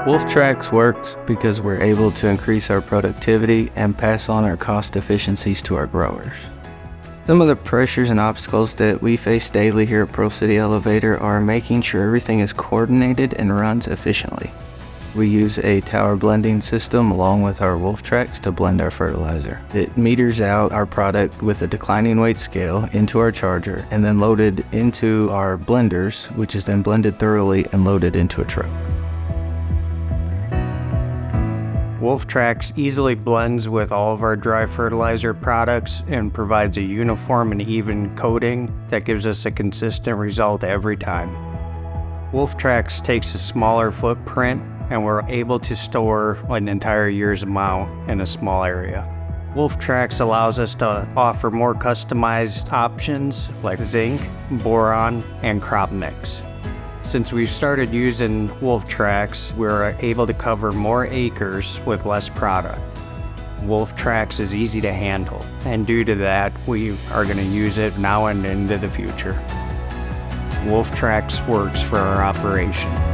WOLF TRAX works because we're able to increase our productivity and pass on our cost efficiencies to our growers. Some of the pressures and obstacles that we face daily here at Pro City Elevator are making sure everything is coordinated and runs efficiently. We use a tower blending system along with our WOLF TRAX to blend our fertilizer. It meters out our product with a declining weight scale into our charger and then loaded into our blenders, which is then blended thoroughly and loaded into a truck. WOLF TRAX easily blends with all of our dry fertilizer products and provides a uniform and even coating that gives us a consistent result every time. WOLF TRAX takes a smaller footprint and we're able to store an entire year's amount in a small area. WOLF TRAX allows us to offer more customized options like zinc, boron, and crop mix. Since we started using WOLF TRAX, we're able to cover more acres with less product. WOLF TRAX is easy to handle, and due to that, we are going to use it now and into the future. WOLF TRAX works for our operation.